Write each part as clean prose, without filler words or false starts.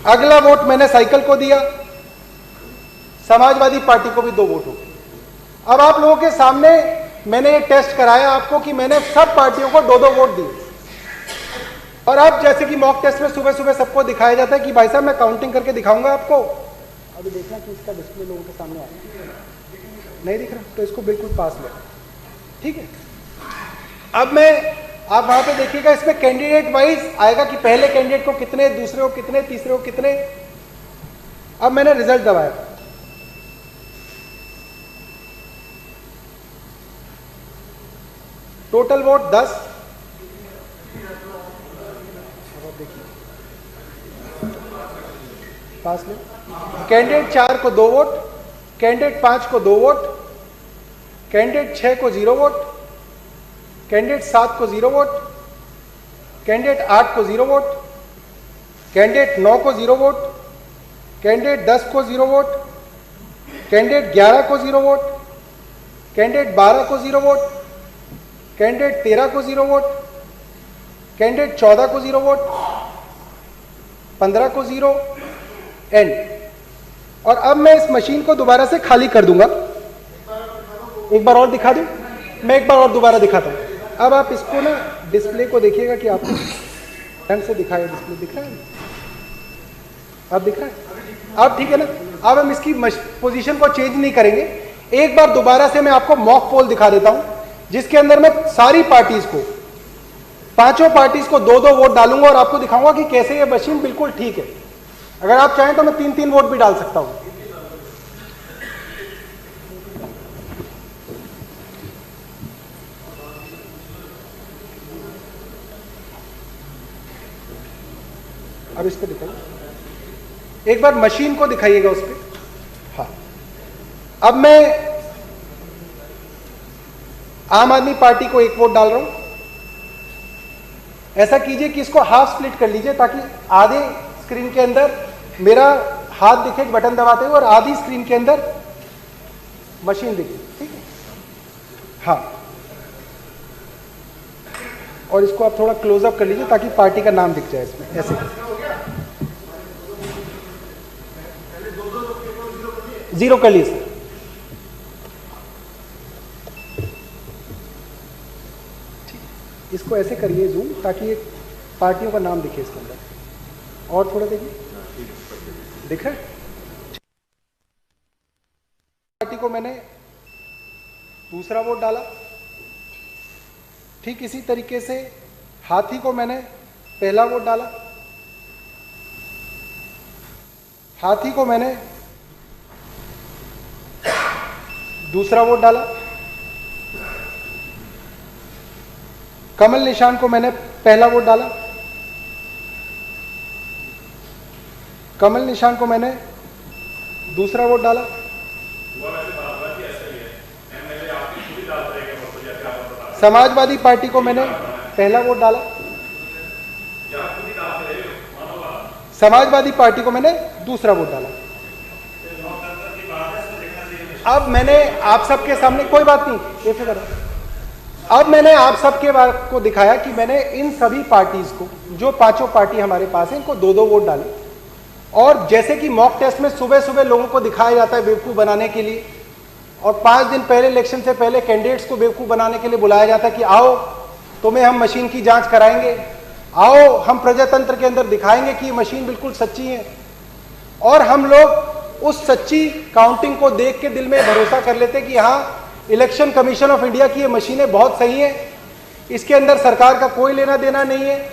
अगला वोट मैंने साइकिल को दिया, समाजवादी पार्टी को भी 2 वोट हो गए। अब आप लोगों के सामने मैंने ये टेस्ट कराया आपको कि मैंने सब पार्टियों को 2-2 वोट दिए। और अब जैसे कि मॉक टेस्ट में सुबह सुबह सबको दिखाया जाता है कि भाई साहब मैं काउंटिंग करके दिखाऊंगा आपको, अभी देखना कि इसका डिस्प्ले लोगों के सामने आ रहा है, नहीं दिख रहा तो इसको बिल्कुल पास ले, ठीक है। अब आप वहां पे देखिएगा, इसमें कैंडिडेट वाइज आएगा कि पहले कैंडिडेट को कितने, दूसरे को कितने, तीसरे को कितने। अब मैंने रिजल्ट दबाया, टोटल वोट 10। पास ले। कैंडिडेट 4 को 2 वोट, कैंडिडेट 5 को 2 वोट, कैंडिडेट 6 को 0 वोट, कैंडिडेट 7 को 0 वोट, कैंडिडेट 8 को 0 वोट, कैंडिडेट 9 को 0 वोट, कैंडिडेट 10 को 0 वोट, कैंडिडेट 11 को 0 वोट, कैंडिडेट 12 को 0 वोट, कैंडिडेट 13 को 0 वोट, कैंडिडेट 14 को 0 वोट, 15 को 0 एंड। और अब मैं इस मशीन को दोबारा से खाली कर दूंगा। एक बार और दिखा दूं, मैं एक बार और दोबारा दिखाता हूं। अब आप इसको ना डिस्प्ले को देखिएगा कि आपको ढंग से दिखाया, डिस्प्ले दिख रहा है, अब दिख रहा है, अब ठीक है ना। अब हम इसकी पोजीशन को चेंज नहीं करेंगे। एक बार दोबारा से मैं आपको मॉक पोल दिखा देता हूं, जिसके अंदर मैं सारी पार्टीज को, 5 पार्टीज को 2-2 वोट डालूंगा और आपको दिखाऊंगा कि कैसे ये मशीन बिल्कुल ठीक है। अगर आप चाहें तो मैं 3-3 वोट भी डाल सकता हूं। अब इस पे दिखाइए, एक बार मशीन को दिखाइएगा उस पे। हाँ, अब मैं आम आदमी पार्टी को 1 वोट डाल रहा हूं। ऐसा कीजिए कि इसको हाफ स्प्लिट कर लीजिए ताकि आधे स्क्रीन के अंदर मेरा हाथ दिखे बटन दबाते हुए और आधी स्क्रीन के अंदर मशीन दिखे, ठीक है। हाँ, और इसको आप थोड़ा क्लोजअप कर लीजिए ताकि पार्टी का नाम दिख जाए इसमें, ऐसे 0 कर लीजिए। इसको ऐसे करिए जूम ताकि एक पार्टियों का नाम दिखे इसके अंदर। और थोड़ा देखिए, दिख रहा है। पार्टी को मैंने दूसरा वोट डाला। ठीक इसी तरीके से हाथी को मैंने पहला वोट डाला, हाथी को मैंने दूसरा वोट डाला, कमल निशान को मैंने पहला वोट डाला, कमल निशान को मैंने दूसरा वोट डाला, समाजवादी पार्टी को मैंने पहला वोट डाला, समाजवादी पार्टी को मैंने दूसरा वोट डाला। अब मैंने आप सबके सामने, कोई बात नहीं, ये फिक्र है। अब मैंने आप सबके बात को दिखाया कि मैंने इन सभी पार्टीज को, जो 5 पार्टी हमारे पास है, इनको 2-2 वोट डाले। और जैसे कि मॉक टेस्ट में सुबह सुबह लोगों को दिखाया जाता है बेवकूफ़ बनाने के लिए, और 5 दिन पहले इलेक्शन से पहले कैंडिडेट्स को बेवकूफ़ बनाने के लिए बुलाया जाता है कि आओ तुम्हें हम मशीन की जांच कराएंगे, आओ हम प्रजातंत्र के अंदर दिखाएंगे कि ये मशीन बिल्कुल सच्ची है। और हम लोग उस सच्ची काउंटिंग को देख के दिल में भरोसा कर लेते कि हाँ, इलेक्शन कमीशन ऑफ इंडिया की ये मशीनें बहुत सही हैं, इसके अंदर सरकार का कोई लेना देना नहीं है।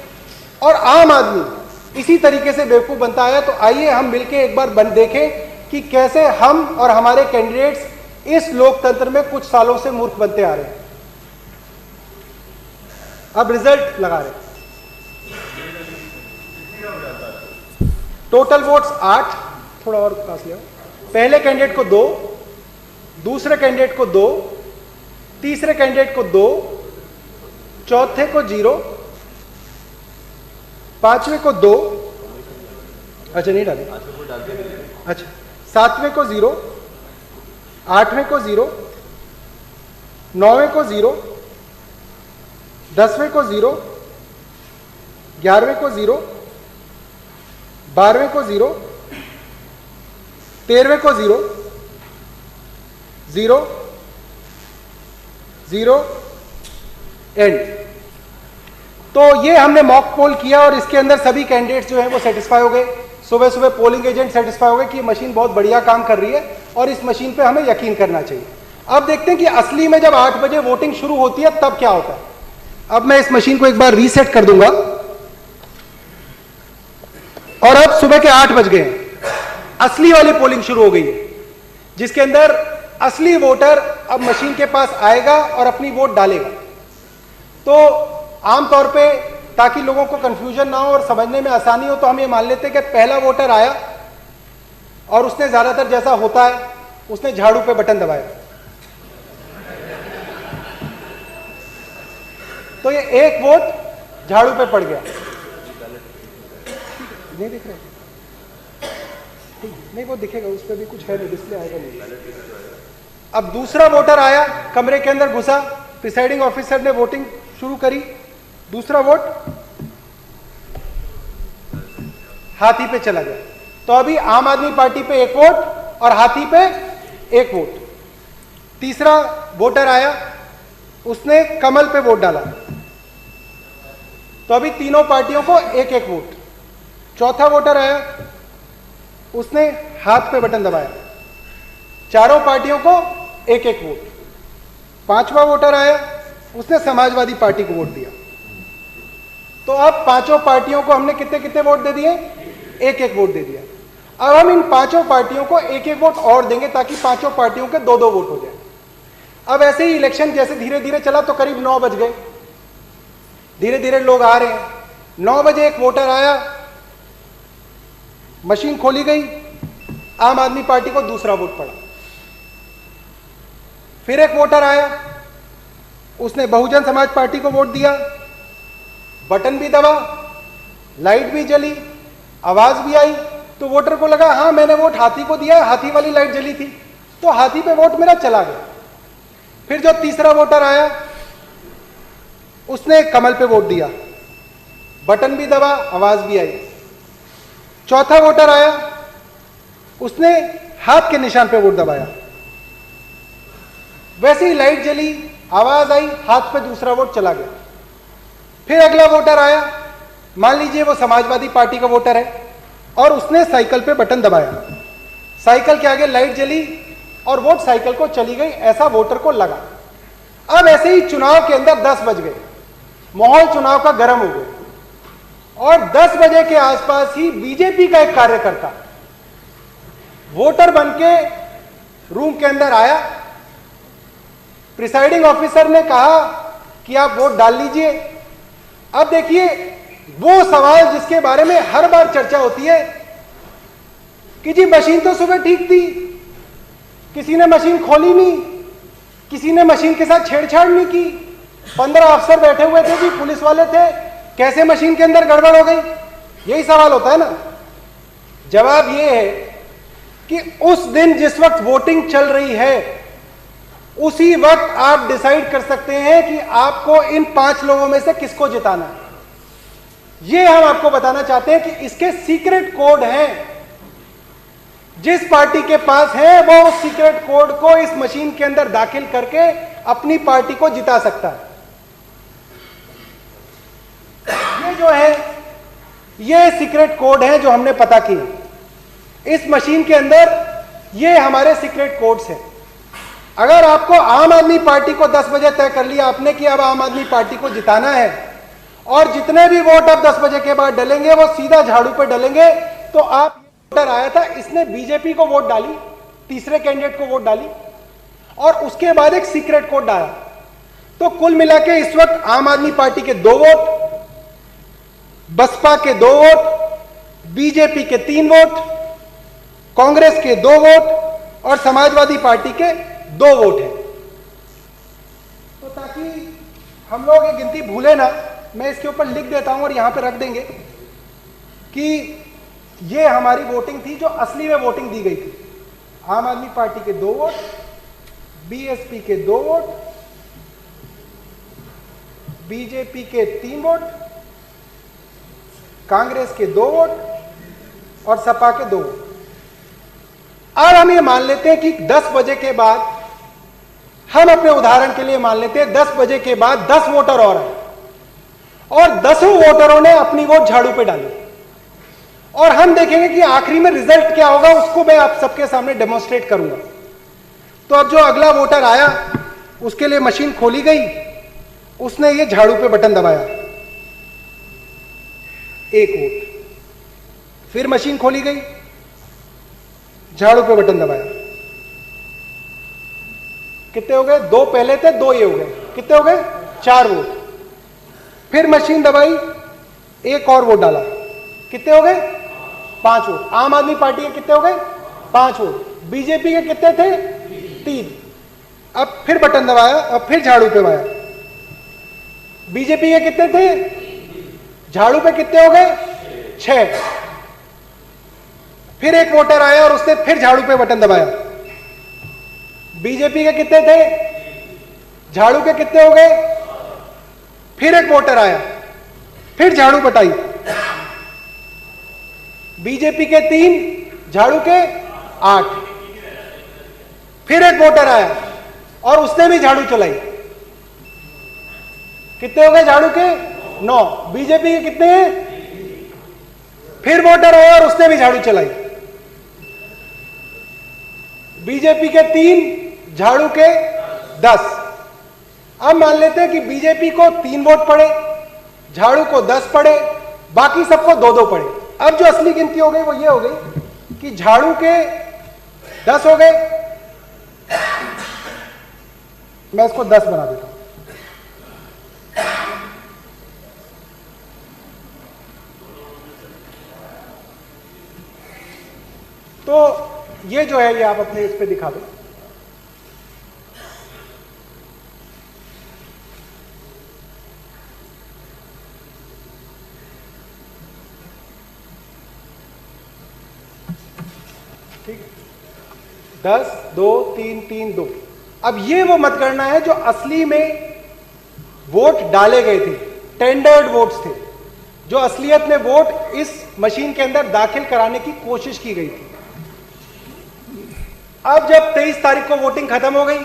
और आम आदमी इसी तरीके से बेवकूफ़ बनता आया। तो आइए हम मिलके एक बार देखें कि कैसे हम और हमारे कैंडिडेट्स इस लोकतंत्र में कुछ सालों से मूर्ख बनते आ रहे हैं। अब रिजल्ट लगा रहे हैं। टोटल वोट्स 8, थोड़ा और पास ले आओ। पहले कैंडिडेट को 2, दूसरे कैंडिडेट को 2, तीसरे कैंडिडेट को 2, चौथे को 0, पांचवें को 2, अच्छा नहीं डाले, अच्छा, सातवें को 0, आठवें को 0, नौवें को 0, 10वें को 0, 11वें को 0, 12वें को 0, 13वें को 0, 0, 0, एंड। तो ये हमने मॉक पोल किया और इसके अंदर सभी कैंडिडेट्स जो हैं वो सेटिस्फाई हो गए। सुबह सुबह पोलिंग एजेंट सेटिस्फाई हो गए कि ये मशीन बहुत बढ़िया काम कर रही है और इस मशीन पे हमें यकीन करना चाहिए। अब देखते हैं कि असली में जब 8 बजे वोटिंग शुरू होती है तब क्या होता है। अब मैं इस मशीन को एक बार रीसेट कर दूंगा और अब सुबह के 8 बज गए हैं, असली वाली पोलिंग शुरू हो गई है, जिसके अंदर असली वोटर अब मशीन के पास आएगा और अपनी वोट डालेगा। तो आमतौर पे ताकि लोगों को कंफ्यूजन ना हो और समझने में आसानी हो, तो हम ये मान लेते हैं कि पहला वोटर आया और उसने ज्यादातर जैसा होता है उसने झाड़ू पे बटन दबाया, तो ये एक वोट झाड़ू पे पड़ गया। नहीं दिख रहा है? नहीं, वो दिखेगा, उस पर भी कुछ है नहीं, डिस्प्ले आएगा नहीं। अब दूसरा वोटर आया, कमरे के अंदर घुसा, प्रिसाइडिंग ऑफिसर ने वोटिंग शुरू करी, दूसरा वोट हाथी पे चला गया। तो अभी आम आदमी पार्टी पे 1 वोट और हाथी पे 1 वोट। तीसरा वोटर आया, उसने कमल पे वोट डाला, तो अभी तीनों पार्टियों को 1-1 वोट। चौथा वोटर आया, उसने हाथ पे बटन दबाया, चारों पार्टियों को 1-1 वोट। पांचवा वोटर आया, उसने समाजवादी पार्टी को वोट दिया। तो अब पांचों पार्टियों को हमने कितने कितने वोट दे दिए? 1-1 वोट दे दिया। अब हम इन पांचों पार्टियों को 1-1 वोट और देंगे ताकि पांचों पार्टियों के 2-2 वोट हो जाए। अब ऐसे ही इलेक्शन जैसे धीरे धीरे चला तो करीब 9 बज गए, धीरे धीरे लोग आ रहे हैं। 9 बजे एक वोटर आया, मशीन खोली गई, आम आदमी पार्टी को दूसरा वोट पड़ा। फिर एक वोटर आया, उसने बहुजन समाज पार्टी को वोट दिया, बटन भी दबा, लाइट भी जली, आवाज भी आई, तो वोटर को लगा हाँ मैंने वोट हाथी को दिया, हाथी वाली लाइट जली थी, तो हाथी पे वोट मेरा चला गया। फिर जो तीसरा वोटर आया, उसने कमल पे वोट दिया, बटन भी दबा, आवाज भी आई। चौथा वोटर आया, उसने हाथ के निशान पे वोट दबाया, वैसे ही लाइट जली, आवाज आई, हाथ पे दूसरा वोट चला गया। फिर अगला वोटर आया, मान लीजिए वो समाजवादी पार्टी का वोटर है और उसने साइकिल पे बटन दबाया, साइकिल के आगे लाइट जली और वोट साइकिल को चली गई, ऐसा वोटर को लगा। अब ऐसे ही चुनाव के अंदर 10 बज गए, माहौल चुनाव का गर्म हो गया और 10 बजे के आसपास ही बीजेपी का एक कार्यकर्ता वोटर बनके रूम के अंदर आया। प्रिसाइडिंग ऑफिसर ने कहा कि आप वोट डाल लीजिए। अब देखिए वो सवाल जिसके बारे में हर बार चर्चा होती है कि जी मशीन तो सुबह ठीक थी, किसी ने मशीन खोली नहीं, किसी ने मशीन के साथ छेड़छाड़ नहीं की, 15 अफसर बैठे हुए थे जी, पुलिस वाले थे, कैसे मशीन के अंदर गड़बड़ हो गई? यही सवाल होता है ना। जवाब यह है कि उस दिन जिस वक्त वोटिंग चल रही है उसी वक्त आप डिसाइड कर सकते हैं कि आपको इन 5 लोगों में से किसको जिताना है। यह हम आपको बताना चाहते हैं कि इसके सीक्रेट कोड हैं, जिस पार्टी के पास है वो उस सीक्रेट कोड को इस मशीन के अंदर दाखिल करके अपनी पार्टी को जिता सकता है। ये जो है ये सीक्रेट कोड है जो हमने पता किए इस मशीन के अंदर। ये हमारे सीक्रेट कोड्स हैं। अगर आपको आम आदमी पार्टी को 10 बजे तय कर लिया आपने कि अब आम आदमी पार्टी को जिताना है और जितने भी वोट अब 10 बजे के बाद डलेंगे वो सीधा झाड़ू पे डलेंगे, तो आप वोटर आया था, इसने बीजेपी को वोट डाली, तीसरे कैंडिडेट को वोट डाली और उसके बाद एक सीक्रेट कोड डाला, तो कुल मिला के इस वक्त आम आदमी पार्टी के 2 वोट, बसपा के 2 वोट, बीजेपी के 3 वोट, कांग्रेस के 2 वोट और समाजवादी पार्टी के 2 वोट हैं। तो ताकि हम लोग ये गिनती भूले ना, मैं इसके ऊपर लिख देता हूं और यहां पे रख देंगे कि ये हमारी वोटिंग थी जो असली में वोटिंग दी गई थी। आम आदमी पार्टी के 2 वोट, बीएसपी के 2 वोट, बीजेपी के 3 वोट, कांग्रेस के 2 वोट और सपा के 2 वोट। अब हम ये मान लेते हैं कि 10 बजे के बाद, हम अपने उदाहरण के लिए मान लेते हैं 10 बजे के बाद 10 वोटर और आए और 10 वोटरों ने अपनी वोट झाड़ू पे डाली और हम देखेंगे कि आखिरी में रिजल्ट क्या होगा, उसको मैं आप सबके सामने डेमोन्स्ट्रेट करूंगा। तो अब जो अगला वोटर आया उसके लिए मशीन खोली गई, उसने ये झाड़ू पे बटन दबाया, 1 वोट। फिर मशीन खोली गई, झाड़ू पे बटन दबाया, कितने हो गए? 2 पहले थे, 2 ये हो गए, कितने हो गए? 4 वोट। फिर मशीन दबाई, 1 और वोट डाला, कितने हो गए? 5 वोट। आम आदमी पार्टी के कितने हो गए? 5 वोट। बीजेपी के कितने थे? 3। अब फिर बटन दबाया, अब फिर झाड़ू पे दबाया, बीजेपी के कितने थे? झाड़ू पे कितने हो गए? 6। फिर एक वोटर आया और उसने फिर झाड़ू पे बटन दबाया, बीजेपी के कितने थे? झाड़ू के कितने हो गए? फिर एक वोटर आया, फिर झाड़ू बटाई, बीजेपी के 3, झाड़ू के 8। फिर एक वोटर आया और उसने भी झाड़ू चलाई, कितने हो गए? झाड़ू के 9। बीजेपी के कितने हैं? फिर वोटर आया और उसने भी झाड़ू चलाई, बीजेपी के 3, झाड़ू के 10। अब मान लेते हैं कि बीजेपी को 3 वोट पड़े, झाड़ू को 10 पड़े, बाकी सबको 2-2 पड़े। अब जो असली गिनती हो गई वो ये हो गई कि झाड़ू के 10 हो गए, मैं इसको 10 बना देता हूं, तो ये जो है ये आप अपने इस पे दिखा दो। ठीक, 10, 2, 3, 3, 2। अब ये वो मतगणना है जो असली में वोट डाले गए थे, टेंडर्ड वोट्स थे, जो असलियत में वोट इस मशीन के अंदर दाखिल कराने की कोशिश की गई थी। अब जब 23 तारीख को वोटिंग खत्म हो गई,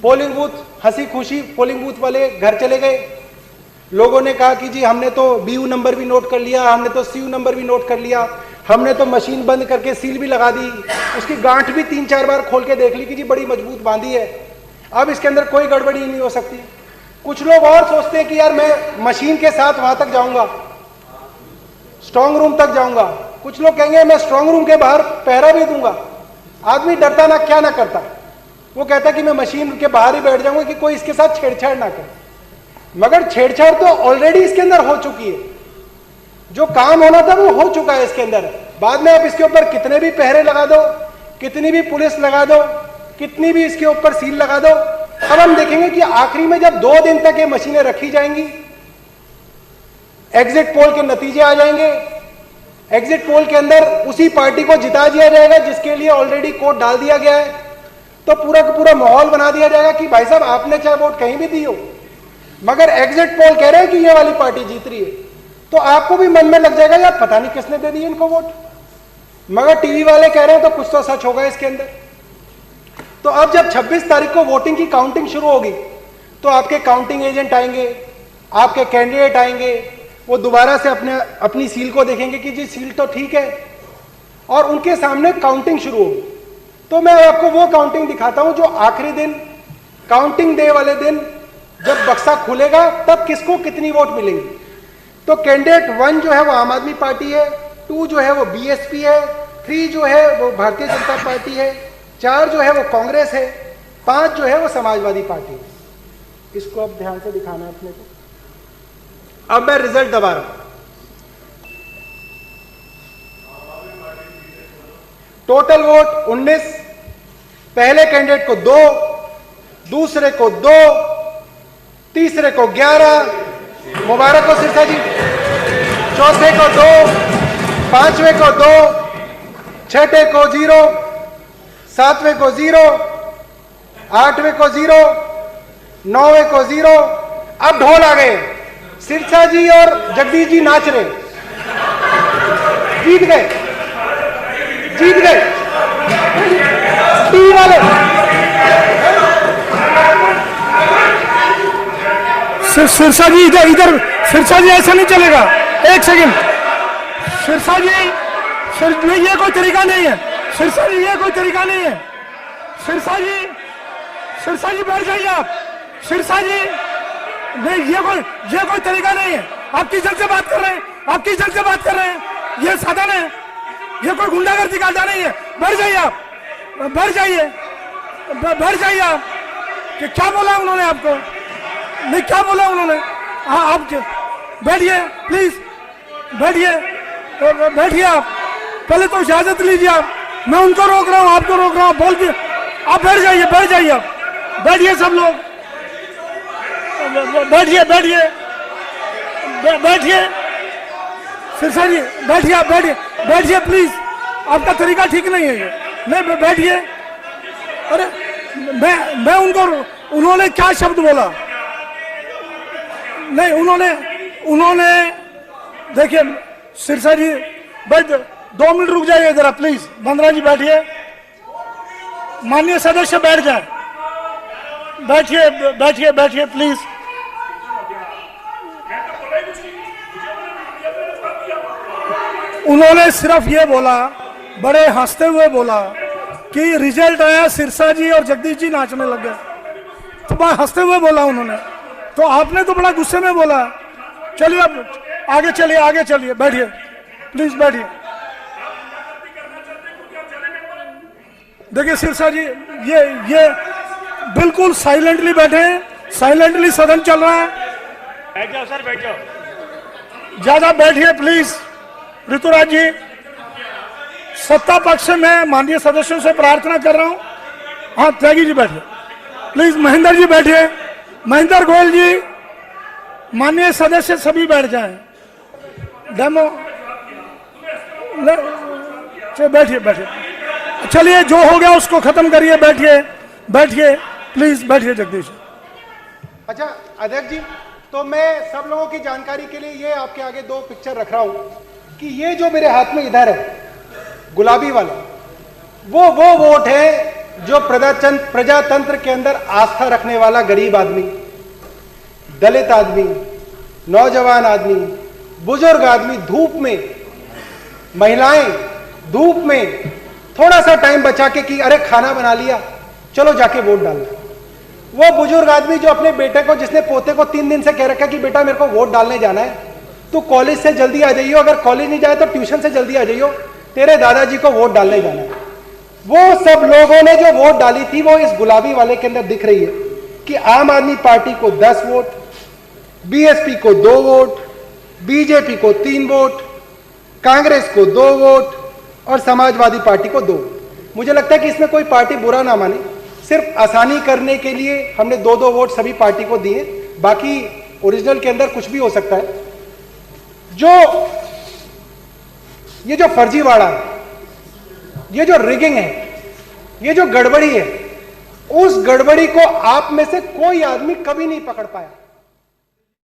पोलिंग बूथ हंसी खुशी पोलिंग बूथ वाले घर चले गए, लोगों ने कहा कि जी हमने तो बीयू नंबर भी नोट कर लिया, हमने तो सीयू नंबर भी नोट कर लिया, हमने तो मशीन बंद करके सील भी लगा दी, उसकी गांठ भी 3-4 बार खोल के देख ली कि जी बड़ी मजबूत बांधी है, अब इसके अंदर कोई गड़बड़ी नहीं हो सकती। कुछ लोग और सोचते हैं कि यार मैं मशीन के साथ वहां तक जाऊंगा, स्ट्रांग रूम तक जाऊंगा, कुछ लोग कहेंगे मैं स्ट्रांग रूम के बाहर पहरा भी दूंगा। आदमी डरता ना क्या ना करता, वो कहता कि मैं मशीन के बाहर ही बैठ जाऊंगा कि कोई इसके साथ छेड़छाड़ ना करे। मगर छेड़छाड़ तो ऑलरेडी इसके अंदर हो चुकी है, जो काम होना था वो हो चुका है इसके अंदर। बाद में आप इसके ऊपर कितने भी पहरे लगा दो, कितनी भी पुलिस लगा दो, कितनी भी इसके ऊपर सील लगा दो, अब हम देखेंगे कि आखिरी में जब 2 दिन तक ये मशीनें रखी जाएंगी, एग्जिट पोल के नतीजे आ जाएंगे, एग्जिट पोल के अंदर उसी पार्टी को जिता दिया जाएगा जिसके लिए ऑलरेडी कोड डाल दिया गया है, तो पूरा का पूरा माहौल बना दिया जाएगा कि भाई साहब आपने चाहे वोट कहीं भी दी हो, मगर एग्जिट पोल कह रहे हैं कि ये वाली पार्टी जीत रही है, तो आपको भी मन में लग जाएगा यार पता नहीं किसने दे दी इनको वोट, मगर टीवी वाले कह रहे हैं तो कुछ तो सच होगा इसके अंदर। तो अब जब 26 तारीख को वोटिंग की काउंटिंग शुरू होगी तो आपके काउंटिंग एजेंट आएंगे, आपके कैंडिडेट आएंगे, वो दोबारा से अपनी सील को देखेंगे कि जी सील तो ठीक है, और उनके सामने काउंटिंग शुरू होगी। तो मैं आपको वो काउंटिंग दिखाता हूं जो आखिरी दिन, काउंटिंग डे वाले दिन जब बक्सा खुलेगा तब किसको कितनी वोट मिलेंगी। तो कैंडिडेट 1 जो है वो आम आदमी पार्टी है, 2 जो है वो बीएसपी है, 3 जो है वो भारतीय जनता पार्टी है, 4 जो है वो कांग्रेस है, 5 जो है वो समाजवादी पार्टी है। इसको अब ध्यान से दिखाना है अपने को। अब मैं रिजल्ट दबा रहा हूं। टोटल वोट 19, पहले कैंडिडेट को 2, दूसरे को 2, तीसरे को 11, मुबारक हो सिरसा जी, चौथे को 2, पांचवें को 2, छठे को 0, सातवें को 0, आठवें को 0, नौवें को 0। अब ढोल आ गए, सिरसा जी और जगदीश जी नाच रहे, जीत गए। सिरसा जी इधर इधर, सिरसा जी ऐसा नहीं चलेगा, एक सेकंड। सिरसा जी, नहीं ये कोई तरीका नहीं है। सिरसा जी ये कोई तरीका नहीं है। सिरसा जी बैठ जाइए आप। सिरसा जी नहीं, ये कोई तरीका नहीं है। आप किस जन से बात कर रहे हैं? आप किस जन से बात कर रहे हैं? ये साधन है, ये कोई गुंडागर्दी का अड्डा नहीं है। बैठ जाइए आप, बैठ जाइए आप। कि क्या बोला उन्होंने आपको? नहीं क्या बोला उन्होंने? हाँ आप बैठिए प्लीज, बैठिए आप। पहले तो इजाजत लीजिए आप। मैं उनको रोक रहा हूँ, आपको रोक रहा हूँ, बोल के आप बैठ जाइए आप। बैठिए सब लोग, बैठिए। सिरसा जी बैठिए आप, बैठिए प्लीज। आपका तरीका ठीक नहीं है ये। नहीं बैठिए। अरे मैं उन्होंने क्या शब्द बोला? नहीं उन्होंने देखिए सिरसा जी बैठ, 2 मिनट रुक जाइए जरा प्लीज। बंदरा जी बैठिए, माननीय सदस्य बैठ जाए। बैठिए प्लीज। उन्होंने सिर्फ ये बोला, बड़े हंसते हुए बोला कि रिजल्ट आया, सिरसा जी और जगदीश जी नाचने लग गए। तो बड़ा हंसते हुए बोला उन्होंने, तो आपने तो बड़ा गुस्से में बोला। चलिए अब आगे चलिए, बैठिए प्लीज, बैठिए। देखिए सिरसा जी ये बिल्कुल साइलेंटली बैठे हैं, साइलेंटली सदन चल रहा है। बैठ जाओ सर, बैठ जाओ। ज्यादा बैठिए प्लीज। ऋतुराज जी, सत्ता पक्ष से मैं माननीय सदस्यों से प्रार्थना कर रहा हूं। हाँ त्यागी जी बैठिए प्लीज। महेंद्र जी बैठिए, महेंद्र गोयल जी, माननीय सदस्य सभी बैठ जाएं। डेमो बैठिए। चलिए जो हो गया उसको खत्म करिए। बैठिए प्लीज, बैठिए जगदीश। अच्छा अध्यक्ष जी, तो मैं सब लोगों की जानकारी के लिए ये आपके आगे 2 पिक्चर रख रहा हूं कि ये जो मेरे हाथ में इधर है गुलाबी वाला, वो वोट है जो प्रजातंत्र के अंदर आस्था रखने वाला गरीब आदमी, दलित आदमी, नौजवान आदमी, बुजुर्ग आदमी, धूप में, महिलाएं धूप में थोड़ा सा टाइम बचा के कि अरे खाना बना लिया चलो जाके वोट डालना। वो बुजुर्ग आदमी जो अपने बेटे को, जिसने पोते को 3 दिन से कह रखा कि बेटा मेरे को वोट डालने जाना है, तू कॉलेज से जल्दी आ जाइयो, अगर कॉलेज नहीं जाए तो ट्यूशन से जल्दी आ जाइयो, तेरे दादाजी को वोट डालने जाना है। वो सब लोगों ने जो वोट डाली थी वो इस गुलाबी वाले के अंदर दिख रही है कि आम आदमी पार्टी को 10 वोट, बीएसपी को 2 वोट, बीजेपी को 3 वोट, कांग्रेस को 2 वोट और समाजवादी पार्टी को 2। मुझे लगता है कि इसमें कोई पार्टी बुरा ना माने, सिर्फ आसानी करने के लिए हमने 2-2 वोट सभी पार्टी को दिए। बाकी ओरिजिनल के अंदर कुछ भी हो सकता है। ये जो फर्जीवाड़ा है, ये जो रिगिंग है, ये जो गड़बड़ी है, उस गड़बड़ी को आप में से कोई आदमी कभी नहीं पकड़ पाया।